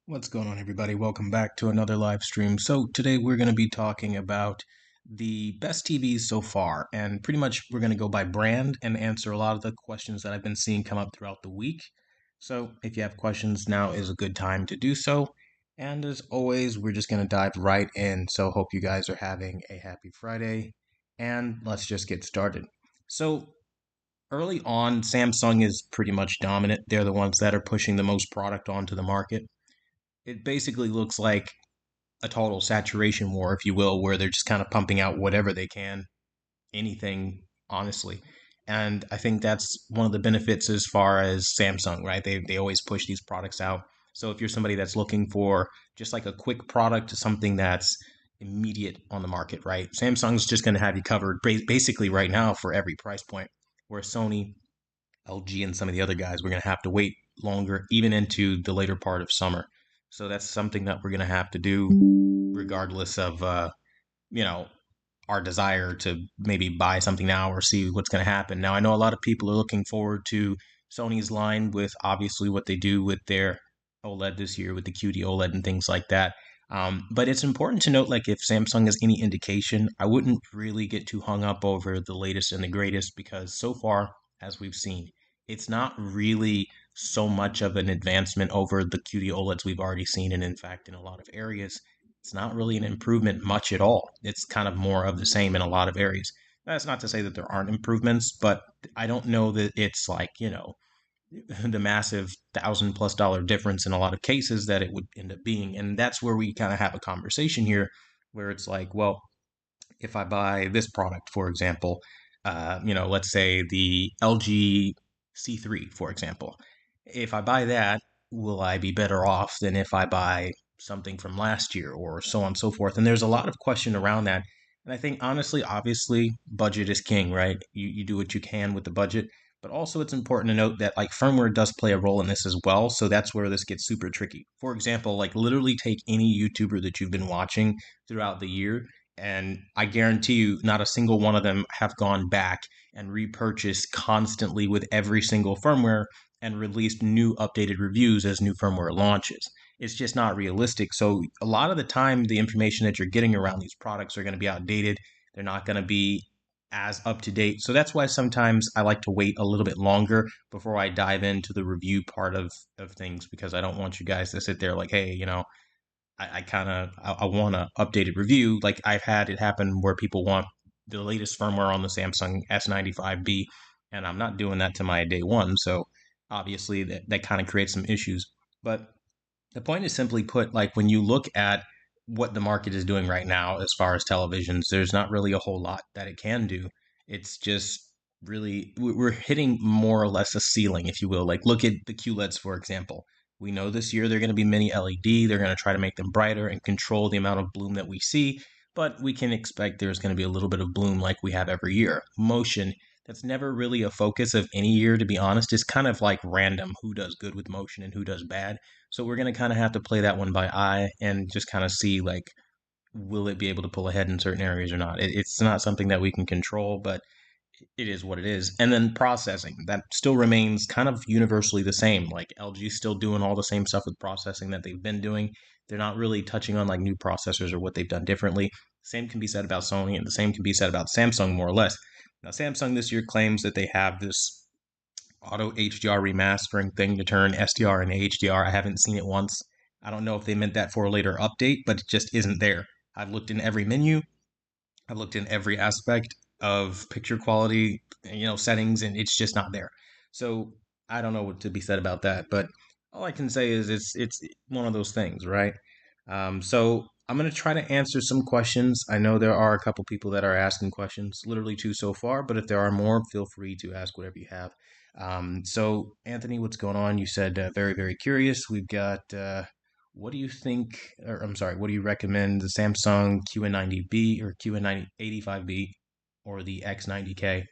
What's going on, everybody? Welcome back to another live stream. So, today we're going to be talking about the best TVs so far, and pretty much we're going to go by brand and answer a lot of the questions that I've been seeing come up throughout the week. So, if you have questions, now is a good time to do so. And as always, we're just going to dive right in. So, hope you guys are having a happy Friday, and let's just get started. So, early on, Samsung is pretty much dominant. They're the ones that are pushing the most product onto the market. It basically looks like a total saturation war, if you will, where they're just kind of pumping out whatever they can, anything, honestly. And I think that's one of the benefits as far as Samsung, right? They always push these products out. So if you're somebody that's looking for just like a quick product to something that's immediate on the market, right? Samsung's just going to have you covered basically right now for every price point. Where Sony, LG, and some of the other guys, we're going to have to wait longer, even into the later part of summer. So that's something that we're going to have to do, regardless of, you know, our desire to maybe buy something now or see what's going to happen. Now, I know a lot of people are looking forward to Sony's line with obviously what they do with their OLED this year with the QD OLED and things like that. But it's important to note, like, if Samsung is any indication, I wouldn't really get too hung up over the latest and the greatest because so far, as we've seen, it's not really so much of an advancement over the QD OLEDs we've already seen. And in fact, in a lot of areas, it's not really an improvement much at all. It's kind of more of the same in a lot of areas. That's not to say that there aren't improvements, but I don't know that it's like, the massive $1,000+ difference in a lot of cases that it would end up being. And that's where we kind of have a conversation here where it's like, well, if I buy this product, for example, let's say the LG C3, for example, if I buy that, will I be better off than if I buy something from last year or so on and so forth? And there's a lot of question around that. And I think honestly, obviously, budget is king, right? You do what you can with the budget. But also, it's important to note that like firmware does play a role in this as well. So that's where this gets super tricky. For example, like literally take any YouTuber that you've been watching throughout the year, and I guarantee you, not a single one of them have gone back and repurchased constantly with every single firmware and released new updated reviews as new firmware launches. It's just not realistic. So, a lot of the time, the information that you're getting around these products are going to be outdated. They're not going to be as up to date. So, that's why sometimes I like to wait a little bit longer before I dive into the review part of things because I don't want you guys to sit there like, hey, I want an updated review. Like I've had it happen where people want the latest firmware on the Samsung S95B, and I'm not doing that to my day one. So obviously that kind of creates some issues. But the point is simply put, like when you look at what the market is doing right now as far as televisions, there's not really a whole lot that it can do. It's just really, we're hitting more or less a ceiling, if you will. Like look at the QLEDs, for example. We know this year they're going to be mini LED. They're going to try to make them brighter and control the amount of bloom that we see, but we can expect there's going to be a little bit of bloom like we have every year. Motion, that's never really a focus of any year, to be honest. It's kind of like random who does good with motion and who does bad. So we're going to kind of have to play that one by eye and just kind of see, like, will it be able to pull ahead in certain areas or not? It's not something that we can control, but it is what it is. And then processing, that still remains kind of universally the same. Like LG's still doing all the same stuff with processing that they've been doing. They're not really touching on like new processors or what they've done differently. Same can be said about Sony, and the same can be said about Samsung, more or less. Now, Samsung this year claims that they have this auto HDR remastering thing to turn SDR into HDR. I haven't seen it once. I don't know if they meant that for a later update, but it just isn't there. I've looked in every menu, I've looked in every aspect of picture quality, settings, and it's just not there. So I don't know what to be said about that, but all I can say is it's one of those things, right? So I'm gonna try to answer some questions. I know there are a couple people that are asking questions, literally two so far, but if there are more, feel free to ask whatever you have. So Anthony, what's going on? You said very, very curious. We've got what do you think, or I'm sorry, what do you recommend, the Samsung QN90B or QN9085B or the X90K?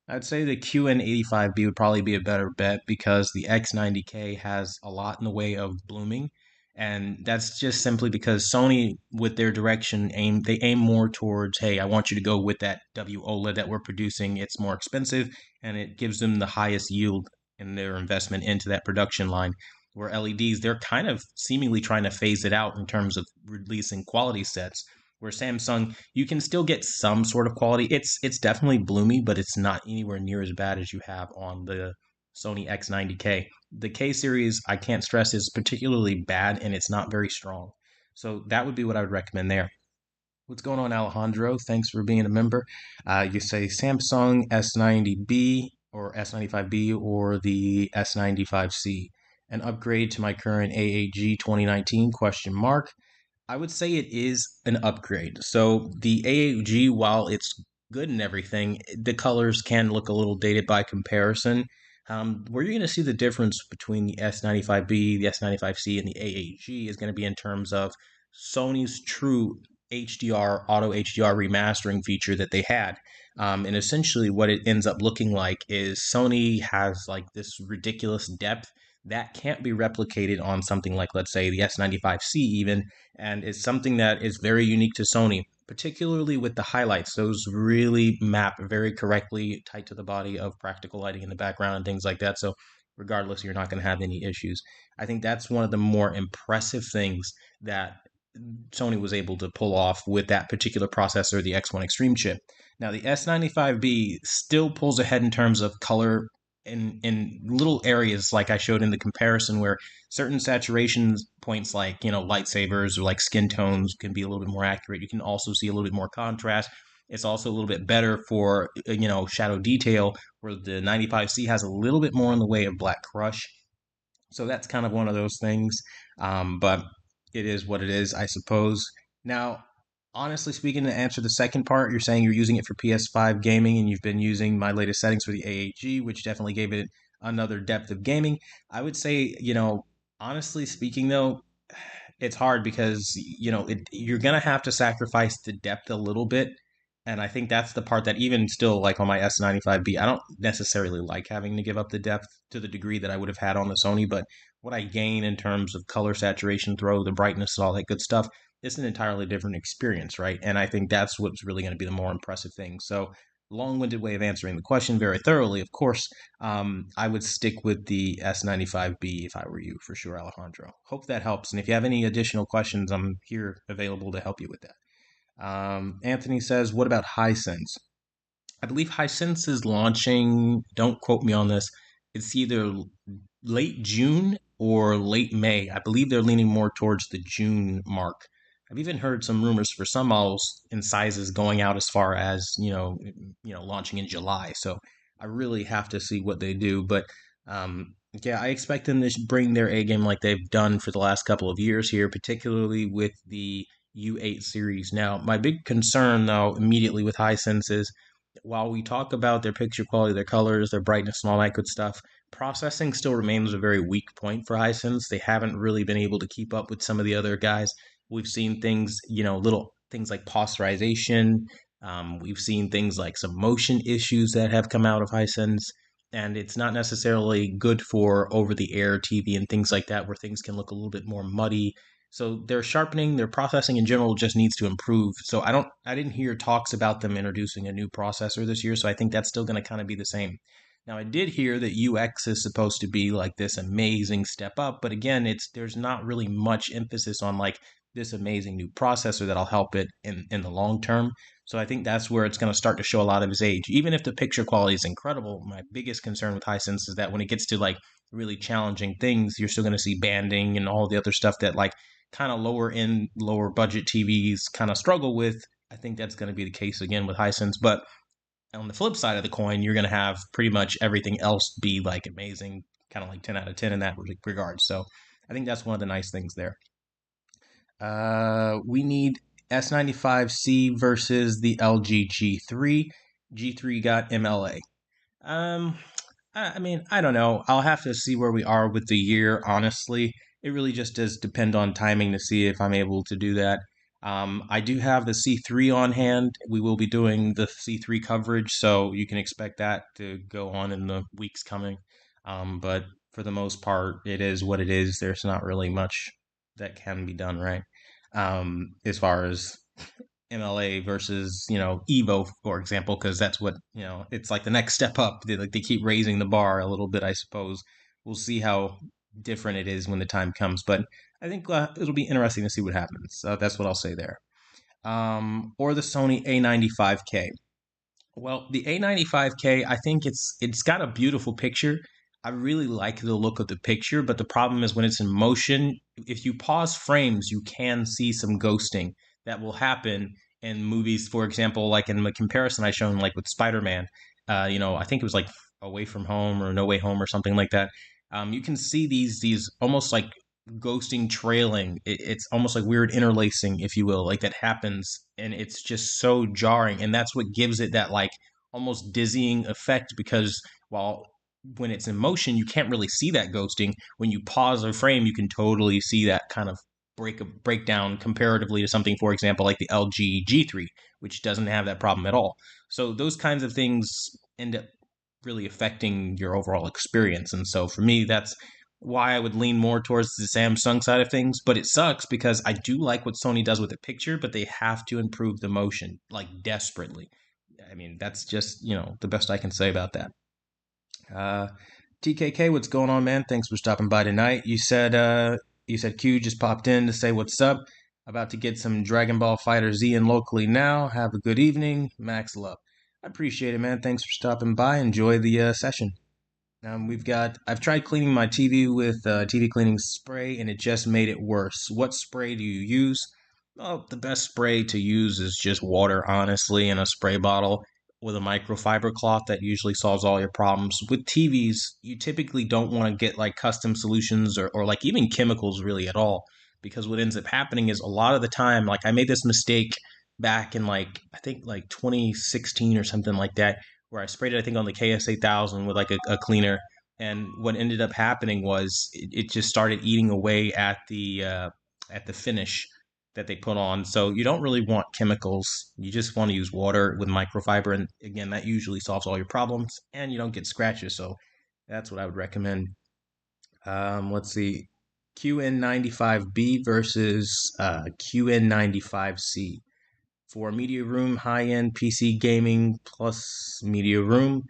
I'd say the QN85B would probably be a better bet because the X90K has a lot in the way of blooming. And that's just simply because Sony, with their direction, they aim more towards, hey, I want you to go with that WOLED that we're producing. It's more expensive and it gives them the highest yield in their investment into that production line. where LEDs, they're kind of seemingly trying to phase it out in terms of releasing quality sets. Where Samsung, you can still get some sort of quality. It's definitely bloomy, but it's not anywhere near as bad as you have on the Sony X90K. The K series, I can't stress, is particularly bad and it's not very strong. So that would be what I would recommend there. What's going on, Alejandro? Thanks for being a member. You say Samsung S90B or S95B or the S95C. An upgrade to my current AAG 2019 question mark. I would say it is an upgrade. So the AAG, while it's good and everything, the colors can look a little dated by comparison. Where you're going to see the difference between the S95B, the S95C, and the AAG is going to be in terms of Sony's true HDR, auto HDR remastering feature that they had. And essentially, what it ends up looking like is Sony has like this ridiculous depth that can't be replicated on something like, let's say, the S95C, even. And it's something that is very unique to Sony, particularly with the highlights. Those really map very correctly, tight to the body of practical lighting in the background and things like that. So, regardless, you're not going to have any issues. I think that's one of the more impressive things that Sony was able to pull off with that particular processor, the X1 Extreme chip. Now, the S95B still pulls ahead in terms of color in little areas, like I showed in the comparison, where certain saturation points, like lightsabers or like skin tones, can be a little bit more accurate. You can also see a little bit more contrast. It's also a little bit better for shadow detail, where the 95C has a little bit more in the way of black crush. So that's kind of one of those things. But it is what it is, I suppose. Now, honestly speaking, to answer the second part, you're saying you're using it for PS5 gaming and you've been using my latest settings for the AAG, which definitely gave it another depth of gaming. I would say, honestly speaking, though, it's hard because, you're going to have to sacrifice the depth a little bit. And I think that's the part that even still, like on my S95B, I don't necessarily like having to give up the depth to the degree that I would have had on the Sony. But what I gain in terms of color saturation, throw, the brightness, and all that good stuff, it's an entirely different experience, right? And I think that's what's really going to be the more impressive thing. So, long-winded way of answering the question very thoroughly. Of course, I would stick with the S95B if I were you, for sure, Alejandro. Hope that helps. And if you have any additional questions, I'm here available to help you with that. Anthony says, what about Hisense? I believe Hisense is launching, don't quote me on this, it's either late June or late May. I believe they're leaning more towards the June mark. I've even heard some rumors for some models in sizes going out as far as, launching in July. So I really have to see what they do. But yeah, I expect them to bring their A game like they've done for the last couple of years here, particularly with the U8 series. Now, my big concern, though, immediately with Hisense is while we talk about their picture quality, their colors, their brightness, and all that good stuff, processing still remains a very weak point for Hisense. They haven't really been able to keep up with some of the other guys. We've seen things, little things like posterization. We've seen things like some motion issues that have come out of Hisense. And it's not necessarily good for over the air TV and things like that, where things can look a little bit more muddy. So their sharpening, their processing in general just needs to improve. So I didn't hear talks about them introducing a new processor this year. So I think that's still going to kind of be the same. Now I did hear that UX is supposed to be like this amazing step up, but again, there's not really much emphasis on like this amazing new processor that'll help it in the long term. So I think that's where it's going to start to show a lot of its age. Even if the picture quality is incredible, my biggest concern with Hisense is that when it gets to like really challenging things, you're still going to see banding and all the other stuff that like kind of lower budget TVs kind of struggle with. I think that's going to be the case again with Hisense. But on the flip side of the coin, you're going to have pretty much everything else be like amazing, kind of like 10 out of 10 in that regard. So I think that's one of the nice things there. We need S95C versus the LG G3. G3 got MLA. I mean, I don't know. I'll have to see where we are with the year, honestly. It really just does depend on timing to see if I'm able to do that. I do have the C3 on hand. We will be doing the C3 coverage, so you can expect that to go on in the weeks coming. But for the most part, it is what it is. There's not really much that can be done, right? As far as MLA versus Evo, for example, because that's what it's like the next step up. They keep raising the bar a little bit, I suppose. We'll see how different it is when the time comes. But I think it'll be interesting to see what happens. That's what I'll say there. Or the Sony A95K. Well, the A95K, I think it's got a beautiful picture. I really like the look of the picture, but the problem is when it's in motion, if you pause frames, you can see some ghosting that will happen in movies. For example, like in the comparison I shown, like with Spider-Man, I think it was like Away from Home or No Way Home or something like that. You can see these almost like ghosting, trailing. It's almost like weird interlacing, if you will, like that happens, and it's just so jarring, and that's what gives it that like almost dizzying effect because while when it's in motion, you can't really see that ghosting. When you pause a frame, you can totally see that kind of breakdown comparatively to something, for example, like the LG G3, which doesn't have that problem at all. So those kinds of things end up really affecting your overall experience. And so for me, that's why I would lean more towards the Samsung side of things. But it sucks because I do like what Sony does with the picture, but they have to improve the motion like desperately. I mean, that's just, the best I can say about that. Uh, TKK, what's going on, man? Thanks for stopping by tonight. You said Q just popped in to say what's up. About to get some Dragon Ball Fighter Z in locally now. Have a good evening. Max love. I appreciate it, man. Thanks for stopping by. Enjoy the session. I've tried cleaning my TV with TV cleaning spray and it just made it worse. What spray do you use? Well, the best spray to use is just water, honestly, in a spray bottle with a microfiber cloth that usually solves all your problems. With TVs, you typically don't want to get like custom solutions or like even chemicals really at all because what ends up happening is a lot of the time, like I made this mistake back in like, I think like 2016 or something like that where I sprayed it, I think, on the KS8000 with like a cleaner. And what ended up happening was it just started eating away at the finish that they put on. So you don't really want chemicals. You just want to use water with microfiber. And again, that usually solves all your problems and you don't get scratches. So that's what I would recommend. Let's see. QN95B versus QN95C. For media room, high end PC gaming plus media room,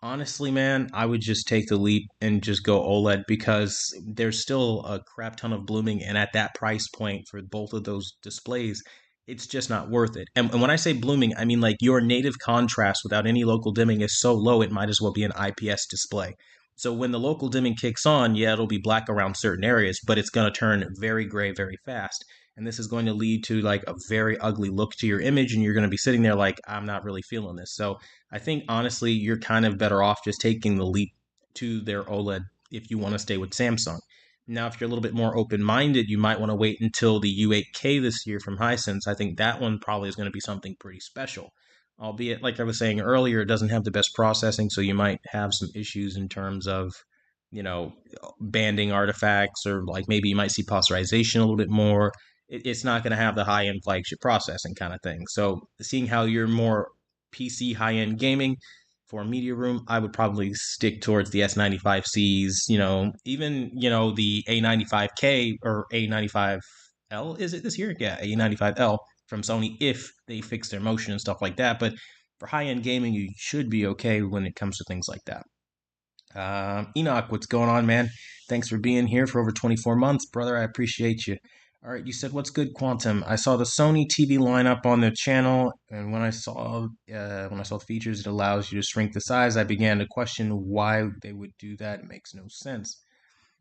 honestly, man, I would just take the leap and just go OLED because there's still a crap ton of blooming, and at that price point for both of those displays, it's just not worth it. And when I say blooming, I mean like your native contrast without any local dimming is so low it might as well be an IPS display. So when the local dimming kicks on, yeah, it'll be black around certain areas, but it's going to turn very gray very fast. And this is going to lead to like a very ugly look to your image, and you're going to be sitting there like, I'm not really feeling this. So I think honestly, you're kind of better off just taking the leap to their OLED if you want to stay with Samsung. Now, if you're a little bit more open minded, you might want to wait until the U8K this year from Hisense. I think that one probably is going to be something pretty special. Albeit, like I was saying earlier, it doesn't have the best processing, so you might have some issues in terms of, you know, banding artifacts, or like maybe you might see posterization a little bit more. It's not going to have the high end flagship processing kind of thing. So, seeing how you're more PC high end gaming for a media room, I would probably stick towards the S95Cs, even, the A95K or A95L, is it this year? Yeah, A95L from Sony if they fix their motion and stuff like that. But for high end gaming, you should be okay when it comes to things like that. Enoch, what's going on, man? Thanks for being here for over 24 months, brother. I appreciate you. All right, you said what's good, Quantum? I saw the Sony TV lineup on their channel, and when I saw the features, it allows you to shrink the size. I began to question why they would do that. It makes no sense.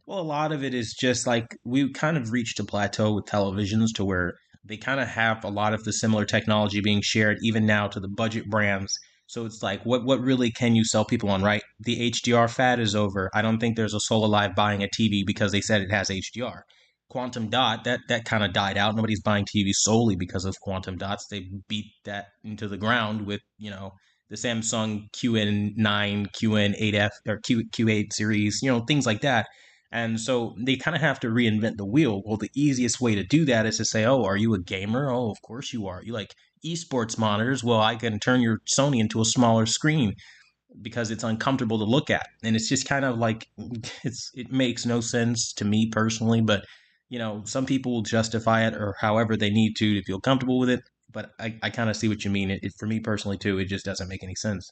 Well, a lot of it is just like we kind of reached a plateau with televisions to where they kind of have a lot of the similar technology being shared even now to the budget brands. So it's like, what really can you sell people on, right? The HDR fad is over. I don't think there's a soul alive buying a TV because they said it has HDR. Quantum dot, that kind of died out. Nobody's buying TVs solely because of quantum dots. They beat that into the ground with, the Samsung QN9, QN8F or Q8 series, things like that. And so they kind of have to reinvent the wheel. Well, the easiest way to do that is to say, oh, are you a gamer? Oh, of course you are. You like esports monitors? Well, I can turn your Sony into a smaller screen because it's uncomfortable to look at. And it's just kind of like it makes no sense to me personally, but some people will justify it or however they need to feel comfortable with it. But I kind of see what you mean. For me personally too, it just doesn't make any sense.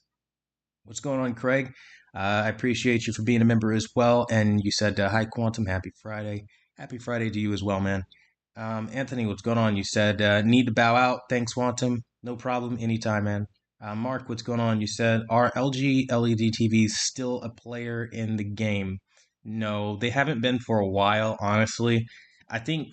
What's going on, Craig? I appreciate you for being a member as well. And you said, hi, Quantum. Happy Friday. Happy Friday to you as well, man. Anthony, what's going on? You said, need to bow out. Thanks, Quantum. No problem. Anytime, man. Mark, what's going on? You said, are LG LED TVs still a player in the game? No, they haven't been for a while, honestly. I think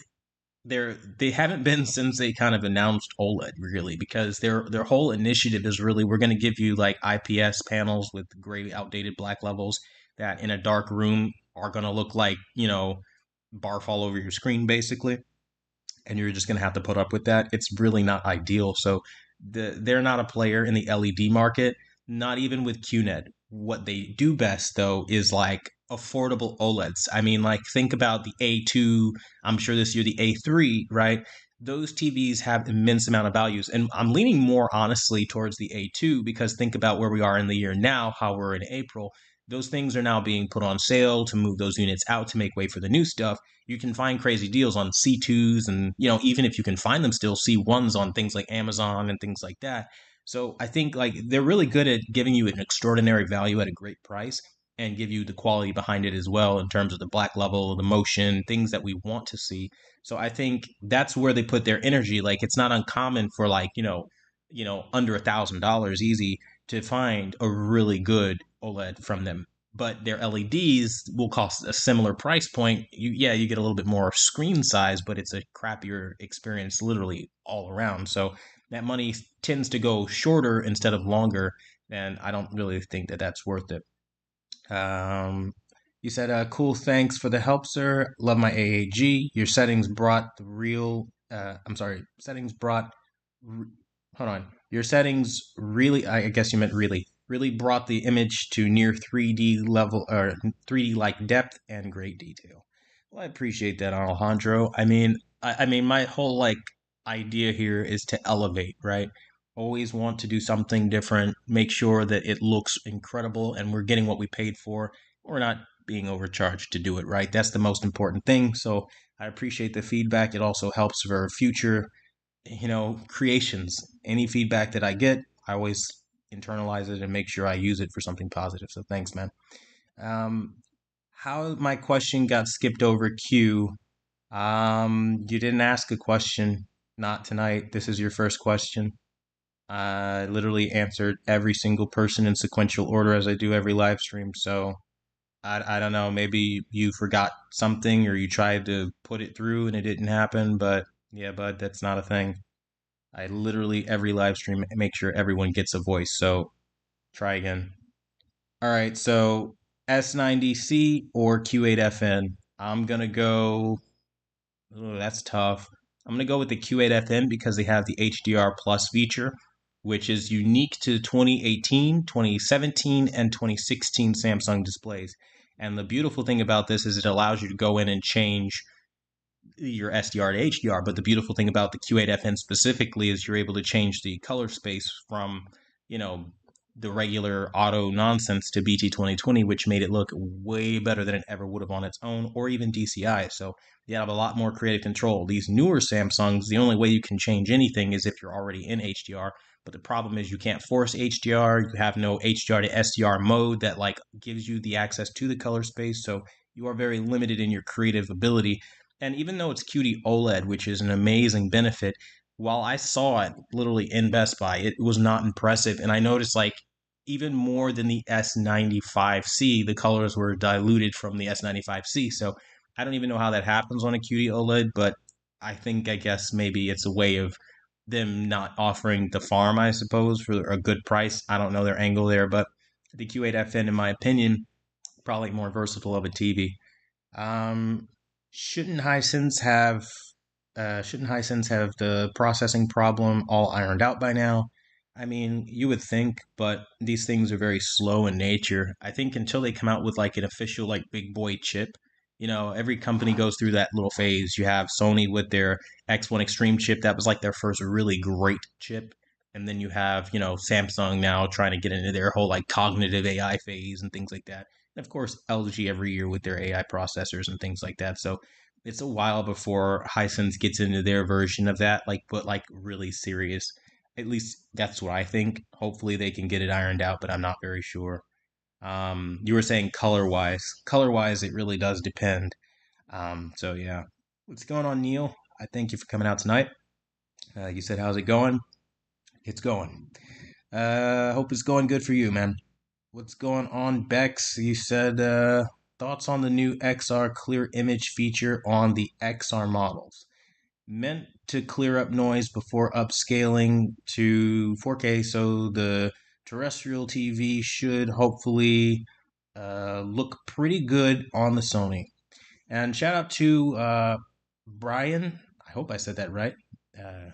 they haven't been since they kind of announced OLED really, because their whole initiative is really, we're going to give you like IPS panels with gray outdated black levels that in a dark room are going to look like, barf all over your screen basically, and you're just going to have to put up with that. It's really not ideal. So they're not a player in the LED market, not even with QNED. What they do best though is like affordable OLEDs. I mean, like think about the A2, I'm sure this year the A3, right? Those TVs have immense amount of values. And I'm leaning more honestly towards the A2 because think about where we are in the year now, how we're in April. Those things are now being put on sale to move those units out to make way for the new stuff. You can find crazy deals on C2s, and even if you can find them still, C1s on things like Amazon and things like that. So I think like they're really good at giving you an extraordinary value at a great price and give you the quality behind it as well in terms of the black level, the motion, things that we want to see. So I think that's where they put their energy. Like it's not uncommon for like, under $1,000 easy to find a really good OLED from them. But their LEDs will cost a similar price point. You get a little bit more screen size, but it's a crappier experience literally all around. So that money tends to go shorter instead of longer, and I don't really think that that's worth it. Um, you said, cool, thanks for the help, sir. Love my AAG. Your settings brought the real, I'm sorry, settings brought, r- hold on. Your settings really, I guess you meant really brought the image to near 3D level or 3D like depth and great detail. Well, I appreciate that, Alejandro. I mean, my whole like idea here is to elevate, right? Always want to do something different, make sure that it looks incredible and we're getting what we paid for. We're not being overcharged to do it, right? That's the most important thing. So I appreciate the feedback. It also helps for future, creations. Any feedback that I get, I always internalize it and make sure I use it for something positive. So thanks, man. Um, how my question got skipped over Q. You didn't ask a question, not tonight. This is your first question. I literally answered every single person in sequential order as I do every live stream. So I don't know. Maybe you forgot something or you tried to put it through and it didn't happen. But yeah, bud, that's not a thing. I literally every live stream make sure everyone gets a voice. So try again. All right. So S90C or Q8FN. I'm gonna go. Oh, that's tough. I'm going to go with the Q8FN because they have the HDR Plus feature, which is unique to 2018, 2017, and 2016 Samsung displays. And the beautiful thing about this is it allows you to go in and change your SDR to HDR. But the beautiful thing about the Q8FN specifically is you're able to change the color space from, you know, the regular auto nonsense to BT 2020, which made it look way better than it ever would have on its own, or even DCI. So you have a lot more creative control. These newer Samsungs, the only way you can change anything is if you're already in HDR. But the problem is you can't force HDR. You have no HDR to SDR mode that like gives you the access to the color space. So you are very limited in your creative ability. And even though it's QD OLED, which is an amazing benefit, while I saw it literally in Best Buy, it was not impressive. And I noticed like even more than the S95C, the colors were diluted from the S95C. So I don't even know how that happens on a QD OLED, but I guess maybe it's a way of them not offering the farm, I suppose, for a good price. I don't know their angle there, but the Q8FN, in my opinion, probably more versatile of a TV. Um, shouldn't Hisense have shouldn't Hisense have the processing problem all ironed out by now? I mean, you would think, but these things are very slow in nature. I think until they come out with like an official like big boy chip, every company goes through that little phase. You have Sony with their X1 Extreme chip, that was like their first really great chip. And then you have, Samsung now trying to get into their whole like cognitive AI phase and things like that. And of course, LG every year with their AI processors and things like that. So it's a while before Hisense gets into their version of that, like, but like really serious. At least that's what I think. Hopefully they can get it ironed out, but I'm not very sure. You were saying color wise. Color wise, it really does depend. So yeah, what's going on, Neil? I thank you for coming out tonight. You said, how's it going? It's going. Hope it's going good for you, man. What's going on, Bex? You said thoughts on the new XR clear image feature on the XR models. Meant to clear up noise before upscaling to 4K, so the terrestrial TV should hopefully look pretty good on the Sony. And shout out to Brian. I hope I said that right. Uh,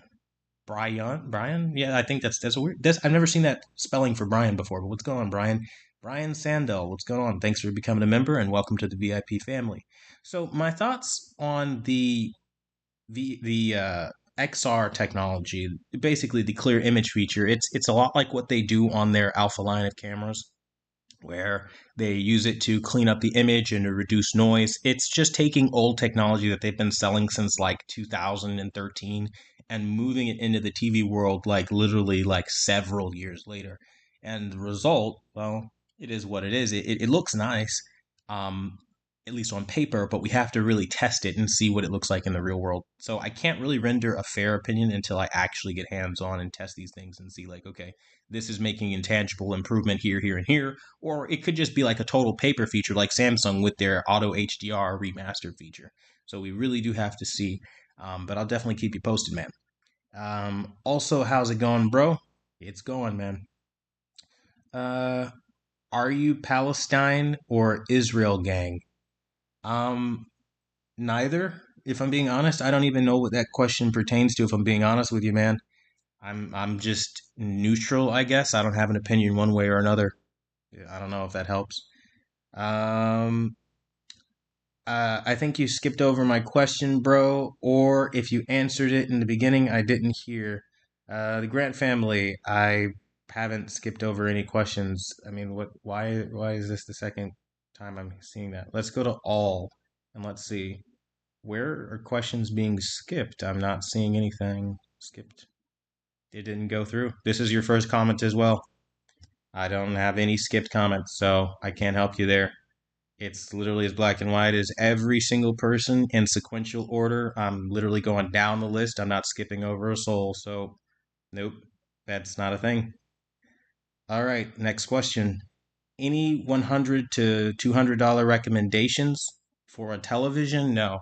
Brian. Yeah, I think that's a weird. I've never seen that spelling for Brian before. But what's going on, Brian? Brian Sandell, what's going on? Thanks for becoming a member and welcome to the VIP family. So my thoughts on the XR technology, basically the clear image feature. It's a lot like what they do on their Alpha line of cameras, where they use it to clean up the image and to reduce noise. It's just taking old technology that they've been selling since like 2013 and moving it into the TV world like literally like several years later. And the result, well, it is what it is. It looks nice, um, at least on paper, but we have to really test it and see what it looks like in the real world. So I can't really render a fair opinion until I actually get hands on and test these things and see, like, okay, this is making intangible improvement here, here, and here. Or it could just be like a total paper feature like Samsung with their Auto HDR remastered feature. So we really do have to see. But I'll definitely keep you posted, man. Also, how's it going, bro? It's going, man. Uh, are you Palestine or Israel gang? Um, Neither. If I'm being honest, I don't even know what that question pertains to. If I'm being honest with you, man, I'm just neutral, I guess. I don't have an opinion one way or another. I don't know if that helps. Um, I think you skipped over my question, bro, or if you answered it in the beginning, I didn't hear. The Grant family, I haven't skipped over any questions. I mean, what? Why is this the second time I'm seeing that? Let's go to all and let's see. Where are questions being skipped? I'm not seeing anything skipped. It didn't go through. This is your first comment as well. I don't have any skipped comments, so I can't help you there. It's literally as black and white as every single person in sequential order. I'm literally going down the list. I'm not skipping over a soul. So, nope, that's not a thing. All right, next question. Any $100 to $200 recommendations for a television? No.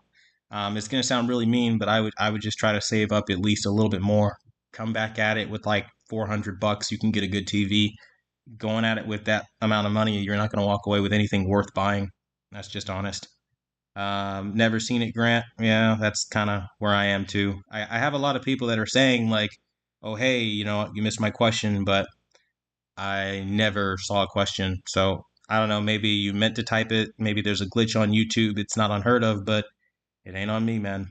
It's gonna sound really mean, but I would just try to save up at least a little bit more. Come back at it with like $400. You can get a good TV. Going at it with that amount of money, you're not gonna walk away with anything worth buying. That's just honest. Never seen it, Grant. Yeah, that's kind of where I am too. I have a lot of people that are saying like, "Oh, hey, you missed my question," but I never saw a question. So I don't know. Maybe you meant to type it. Maybe there's a glitch on YouTube. It's not unheard of, but it ain't on me, man.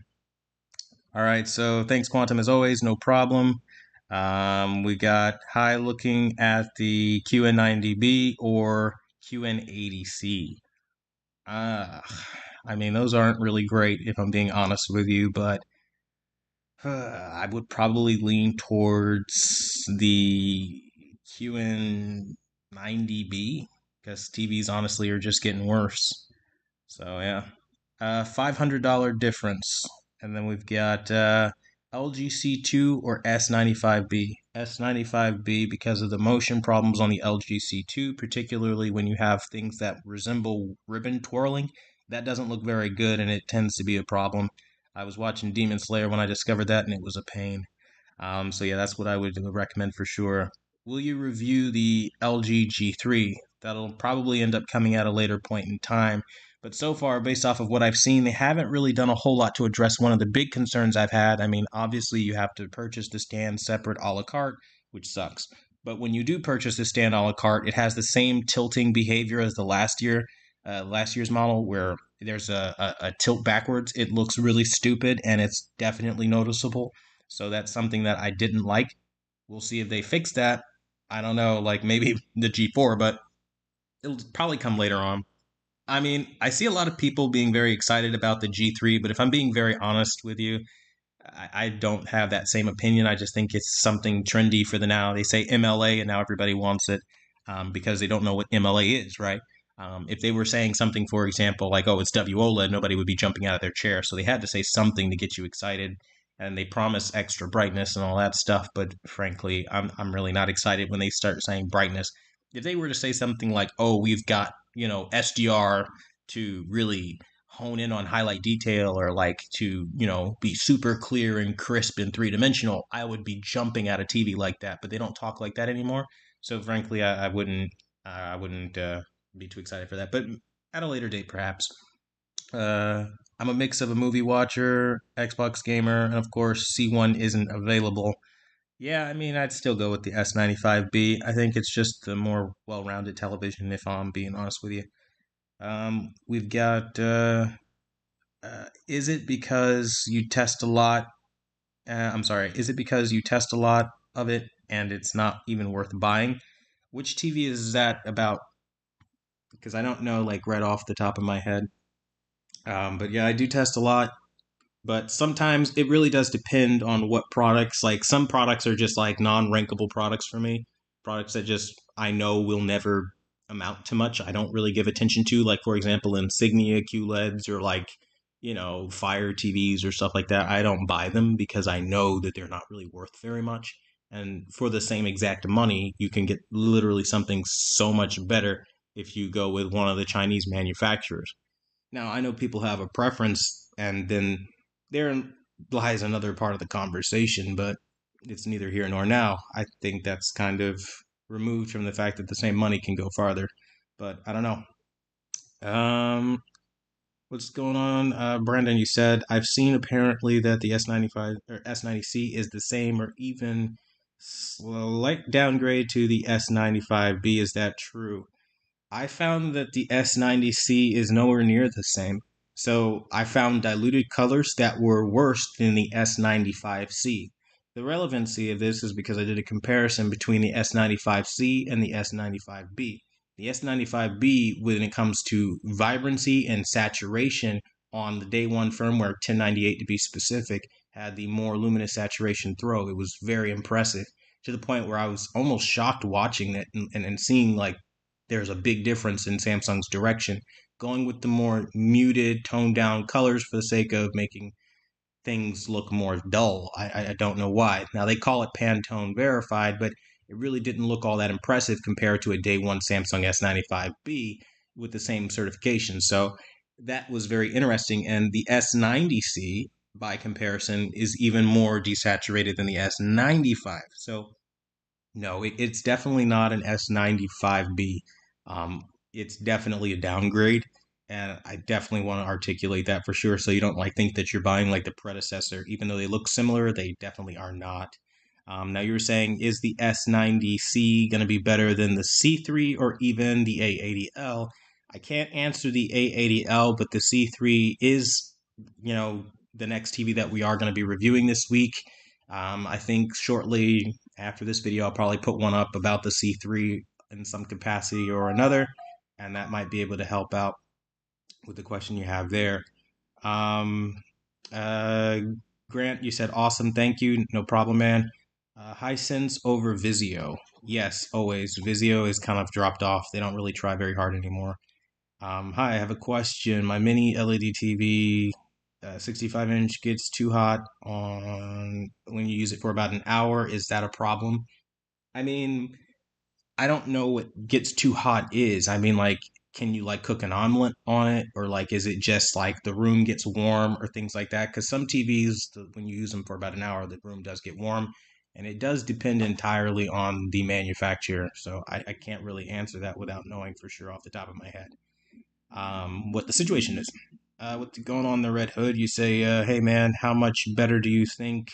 All right. So thanks, Quantum, as always. No problem. We got High looking at the QN90B or QN80C. Uh, I mean, those aren't really great if I'm being honest with you, but I would probably lean towards the QN90B because TVs honestly are just getting worse. So yeah, $500 difference, and then we've got LG C2 or S95B. S95B because of the motion problems on the LG C2, particularly when you have things that resemble ribbon twirling. That doesn't look very good, and it tends to be a problem. I was watching Demon Slayer when I discovered that, and it was a pain. So yeah, that's what I would recommend for sure. Will you review the LG G3? That'll probably end up coming at a later point in time. But so far, based off of what I've seen, they haven't really done a whole lot to address one of the big concerns I've had. I mean, obviously, you have to purchase the stand separate a la carte, which sucks. But when you do purchase the stand a la carte, it has the same tilting behavior as the last year's model, where there's a tilt backwards. It looks really stupid, and it's definitely noticeable. So that's something that I didn't like. We'll see if they fix that. I don't know, like maybe the G4, but it'll probably come later on. I mean, I see a lot of people being very excited about the G3, but if I'm being very honest with you, I don't have that same opinion. I just think it's something trendy for the now. They say MLA and now everybody wants it. because they don't know what MLA is, right? If they were saying something, for example, like, oh, it's WOLED, nobody would be jumping out of their chair. So they had to say something to get you excited. And they promise extra brightness and all that stuff. But frankly, I'm really not excited when they start saying brightness. If they were to say something like, oh, we've got, SDR to really hone in on highlight detail, or like to, be super clear and crisp and three-dimensional, I would be jumping at a TV like that. But they don't talk like that anymore. So frankly, I wouldn't be too excited for that. But at a later date, perhaps. Uh, I'm a mix of a movie watcher, Xbox gamer, and of course, C1 isn't available. Yeah, I mean, I'd still go with the S95B. I think it's just the more well-rounded television, if I'm being honest with you. We've got. Is it because you test a lot? I'm sorry. Is it because you test a lot of it and it's not even worth buying? Which TV is that about? Because I don't know, like right off the top of my head. But yeah, I do test a lot. But sometimes it really does depend on what products. Like some products are just like non-rankable products for me. Products that just I know will never amount to much. I don't really give attention to. Like for example, Insignia QLEDs or like Fire TVs or stuff like that. I don't buy them because I know that they're not really worth very much. And for the same exact money, you can get literally something so much better if you go with one of the Chinese manufacturers. Now, I know people have a preference, and then therein lies another part of the conversation, but it's neither here nor now. I think that's kind of removed from the fact that the same money can go farther. But I don't know. What's going on? Brandon, you said I've seen apparently that the S95 or S90C is the same or even slight downgrade to the S95B. Is that true? I found that the S90C is nowhere near the same. So I found diluted colors that were worse than the S95C. The relevancy of this is because I did a comparison between the S95C and the S95B. The S95B, when it comes to vibrancy and saturation on the day one firmware 1098 to be specific, had the more luminous saturation throw. It was very impressive to the point where I was almost shocked watching it and seeing like there's a big difference in Samsung's direction, going with the more muted, toned down colors for the sake of making things look more dull. I don't know why. Now they call it Pantone verified, but it really didn't look all that impressive compared to a day one Samsung S95B with the same certification. So that was very interesting. And the S90C, by comparison, is even more desaturated than the S95. So no, it's definitely not an S95B. It's definitely a downgrade, and I definitely want to articulate that for sure, so you don't like think that you're buying like the predecessor, even though they look similar. They definitely are not. Now you were saying, is the S90C going to be better than the C3 or even the A80L? I can't answer the A80L, but the C3 is, the next TV that we are going to be reviewing this week. I think shortly after this video, I'll probably put one up about the C3 in some capacity or another, and that might be able to help out with the question you have there. Um, uh, Grant, you said awesome. Thank you. No problem, man. Hisense over Vizio. Yes, always. Vizio is kind of dropped off. They don't really try very hard anymore. Hi, I have a question. My mini LED TV 65-inch gets too hot on when you use it for about an hour. Is that a problem? I mean, I don't know what gets too hot is. I mean, like, can you like cook an omelet on it, or like, is it just like the room gets warm or things like that? Because some TVs, when you use them for about an hour, the room does get warm, and it does depend entirely on the manufacturer. So I can't really answer that without knowing for sure off the top of my head what the situation is. What's going on in the Red Hood? You say, hey man, how much better do you think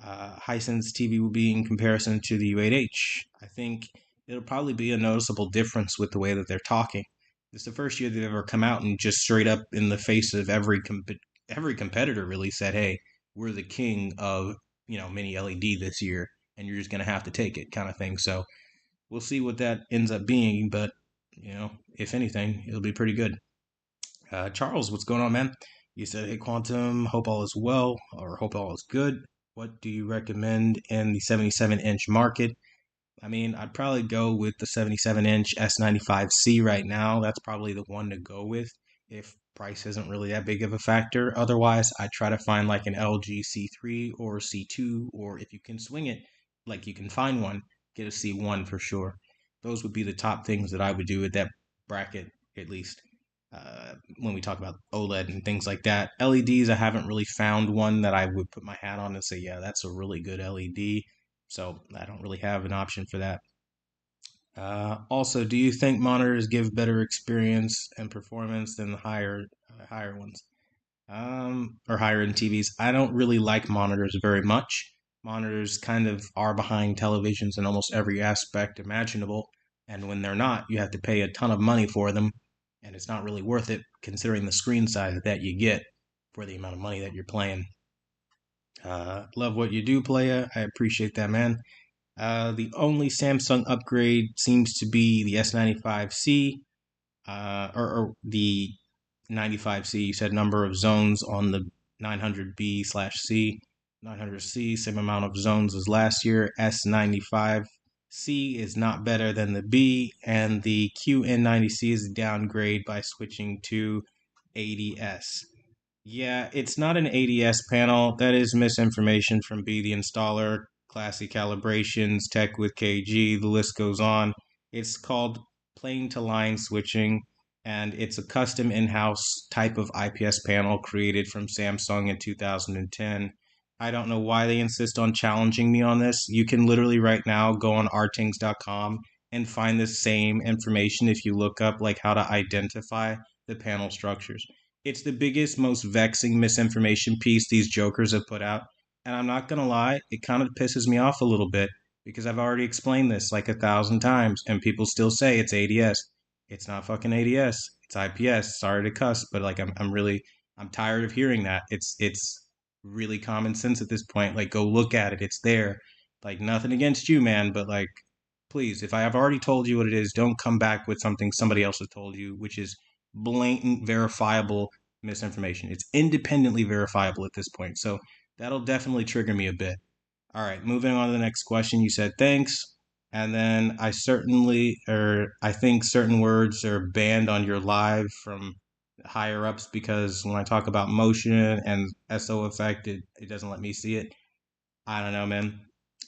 Hisense TV will be in comparison to the U8H? I think it'll probably be a noticeable difference with the way that they're talking. It's the first year they've ever come out and just straight up in the face of every competitor really said, "Hey, we're the king of mini LED this year, and you're just gonna have to take it," kind of thing. So we'll see what that ends up being, but if anything, it'll be pretty good. Charles, what's going on, man? You said, hey, Quantum, hope all is well, or hope all is good. What do you recommend in the 77-inch market? I mean, I'd probably go with the 77-inch S95C right now. That's probably the one to go with if price isn't really that big of a factor. Otherwise, I try to find like an LG C3 or C2, or if you can swing it, like you can find one, get a C1 for sure. Those would be the top things that I would do at that bracket, at least. When we talk about OLED and things like that, LEDs, I haven't really found one that I would put my hat on and say, yeah, that's a really good LED. So I don't really have an option for that. Also, do you think monitors give better experience and performance than the higher ones, or higher end TVs? I don't really like monitors very much. Monitors kind of are behind televisions in almost every aspect imaginable, and when they're not, you have to pay a ton of money for them, and it's not really worth it considering the screen size that you get for the amount of money that you're playing. Love what you do, playa. I appreciate that, man. The only Samsung upgrade seems to be the S95C, or the 95C. You said number of zones on the 900B/C. 900C, same amount of zones as last year. S95C is not better than the B, and the QN90C is a downgrade by switching to ADS. Yeah, it's not an ADS panel. That is misinformation from B, the installer, classy calibrations, tech with KG, the list goes on. It's called plane to line switching, and it's a custom in house type of IPS panel created from Samsung in 2010. I don't know why they insist on challenging me on this. You can literally right now go on rtings.com and find the same information if you look up like how to identify the panel structures. It's the biggest, most vexing misinformation piece these jokers have put out. And I'm not going to lie, it kind of pisses me off a little bit because I've already explained this like 1,000 times and people still say it's ADS. It's not fucking ADS. It's IPS. Sorry to cuss, but like I'm tired of hearing that. It's really common sense at this point. Like go look at it. It's there. Like nothing against you, man, but like please, if I have already told you what it is, don't come back with something somebody else has told you, which is blatant, verifiable misinformation. It's independently verifiable at this point. So that'll definitely trigger me a bit. All right, moving on to the next question. You said thanks. And then I think certain words are banned on your live from higher ups because when I talk about motion and SO effect, it doesn't let me see it. I don't know, man.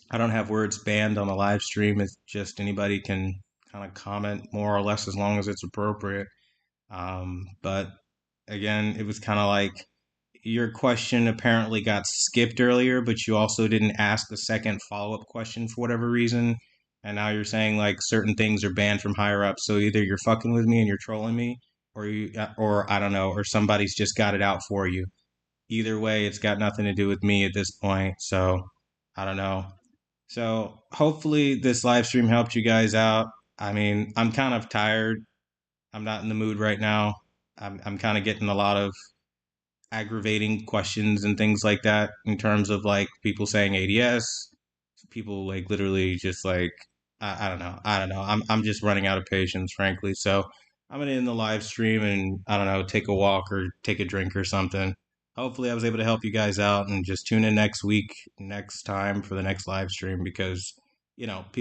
I don't have words banned on a live stream. It's just anybody can kind of comment more or less as long as it's appropriate. But again, it was kind of like your question apparently got skipped earlier, but you also didn't ask the second follow up question for whatever reason. And now you're saying like certain things are banned from higher up. So either you're fucking with me and you're trolling me, or I don't know, or somebody's just got it out for you. Either way, it's got nothing to do with me at this point. So I don't know. So hopefully this live stream helped you guys out. I mean, I'm kind of tired. I'm not in the mood right now. I'm kind of getting a lot of aggravating questions and things like that in terms of like people saying ADS, people like literally just like I don't know. I don't know. I'm just running out of patience, frankly. So I'm gonna end the live stream and I don't know, take a walk or take a drink or something. Hopefully, I was able to help you guys out and just tune in next week, next time for the next live stream because you know